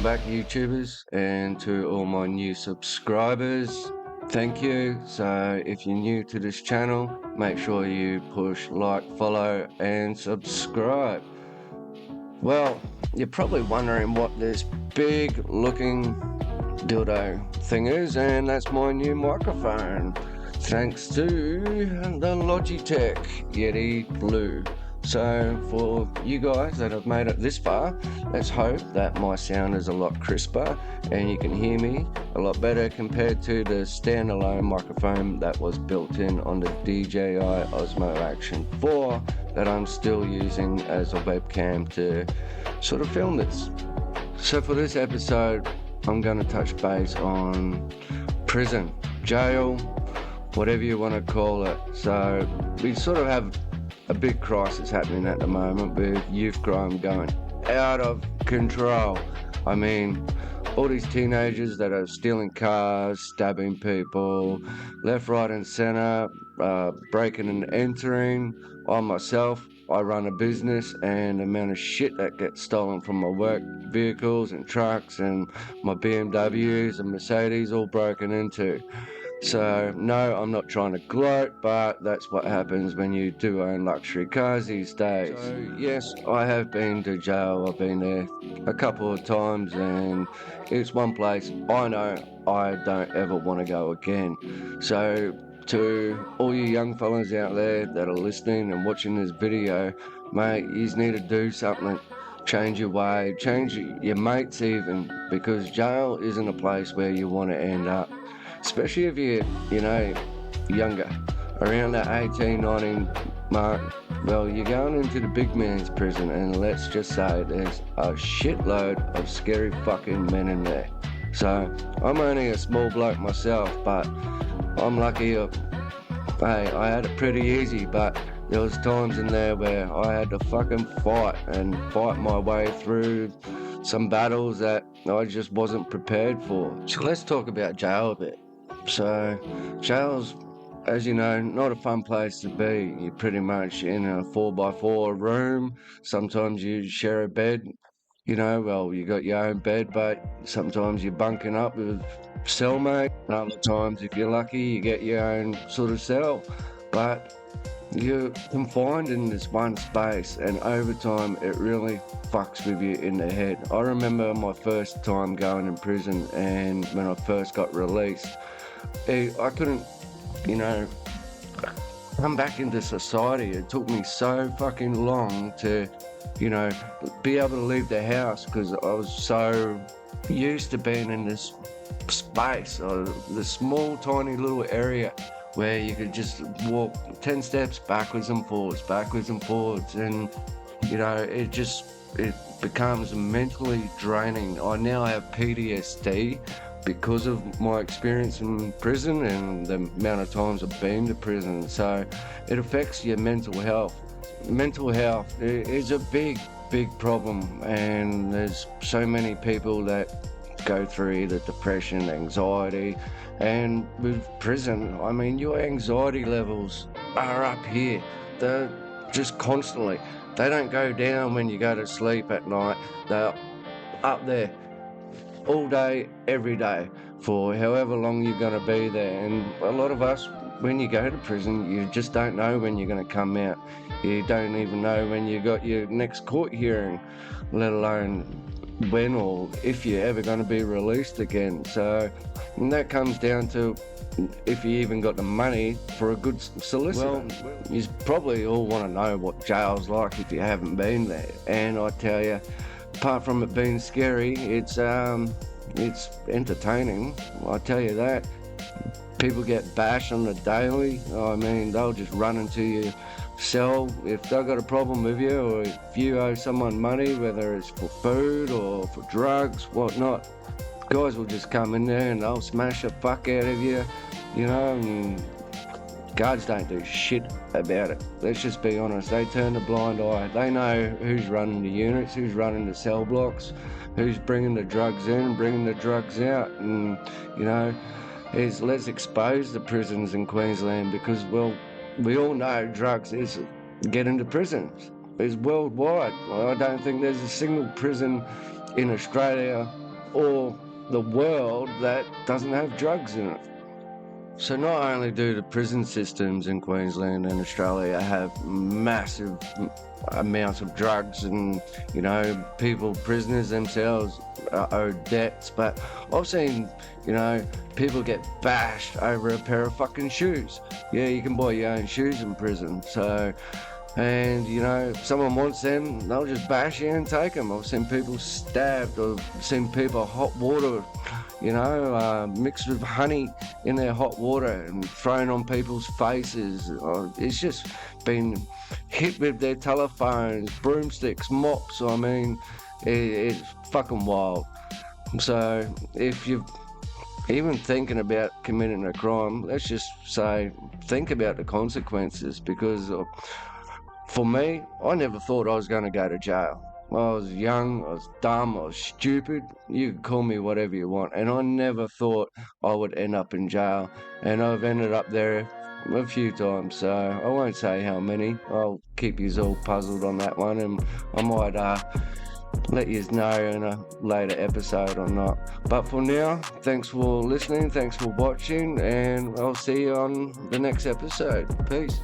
Welcome back, YouTubers, and to all my new subscribers, thank you. So if you're new to this channel, make sure you push like, follow and subscribe. Well, you're probably wondering what this big looking dildo thing is, and that's my new microphone, thanks to the Logitech Yeti Blue. So for you guys that have made it this far, let's hope that my sound is a lot crisper and you can hear me a lot better compared to the standalone microphone that was built in on the DJI Osmo Action 4 that I'm still using as a webcam to sort of film this. So for this episode, I'm going to touch base on prison, jail, whatever you want to call it. So we sort of have a big crisis happening at the moment with youth crime going out of control. I mean, all these teenagers that are stealing cars, stabbing people, left, right and centre, breaking and entering. I myself, I run a business, and the amount of shit that gets stolen from my work vehicles and trucks and my BMWs and Mercedes all broken into. So no, I'm not trying to gloat, but that's what happens when you do own luxury cars these days. So yes, I have been to jail. I've been there a couple of times, and it's one place I know I don't ever want to go again. So to all you young fellas out there that are listening and watching this video, mate, you need to do something. Change your way, change your mates even, because jail isn't a place where you want to end up. Especially if you're, younger, around that 18, 19 mark. Well, you're going into the big man's prison, and let's just say there's a shitload of scary fucking men in there. So, I'm only a small bloke myself, but I'm lucky. Hey, I had it pretty easy, but there was times in there where I had to fucking fight my way through some battles that I just wasn't prepared for. So let's talk about jail a bit. So jail's, as you know, not a fun place to be. You're pretty much in a 4x4 room. Sometimes you share a bed. Well, you got your own bed, but sometimes you're bunking up with cellmate. Other times, if you're lucky, you get your own sort of cell. But you're confined in this one space, and over time it really fucks with you in the head. I remember my first time going in prison, and when I first got released, I couldn't, come back into society. It took me so fucking long to, be able to leave the house, because I was so used to being in this space, or the small tiny little area where you could just walk 10 steps backwards and forwards, and it becomes mentally draining. I now have PTSD because of my experience in prison and the amount of times I've been to prison. So it affects your mental health. Mental health is a big problem, and there's so many people that go through either depression, anxiety, and with prison, I mean, your anxiety levels are up here. They're just constantly. They don't go down when you go to sleep at night. They're up there all day, every day, for however long you're going to be there. And a lot of us, when you go to prison, you just don't know when you're going to come out. You don't even know when you got your next court hearing, let alone when or if you're ever going to be released again. So that comes down to if you even got the money for a good solicitor. Well, you probably all want to know what jail's like if you haven't been there. And I tell you, apart from it being scary, it's entertaining. I tell you that. People get bashed on the daily. I mean, they'll just run into your cell if they've got a problem with you, or if you owe someone money, whether it's for food or for drugs, whatnot. Guys will just come in there and they'll smash the fuck out of you, and guards don't do shit about it. Let's just be honest. They turn a blind eye. They know who's running the units, who's running the cell blocks, who's bringing the drugs in and bringing the drugs out. And, let's expose the prisons in Queensland, because, well, we all know drugs is get into prisons. It's worldwide. I don't think there's a single prison in Australia or the world that doesn't have drugs in it. So not only do the prison systems in Queensland and Australia have massive amounts of drugs, and people, prisoners themselves owe debts, but I've seen people get bashed over a pair of fucking shoes. Yeah, you can buy your own shoes in prison. So, and if someone wants them, they'll just bash you and take them. I've seen people stabbed, or seen people hot water mixed with honey in their hot water and thrown on people's faces. It's just been hit with their telephones, broomsticks, mops. I mean, it's fucking wild. So if you're even thinking about committing a crime, let's just say, think about the consequences, because for me, I never thought I was going to go to jail. I was young, I was dumb, I was stupid. You can call me whatever you want. And I never thought I would end up in jail. And I've ended up there a few times. So I won't say how many. I'll keep you all puzzled on that one. And I might let you know in a later episode or not. But for now, thanks for listening, thanks for watching, and I'll see you on the next episode. Peace.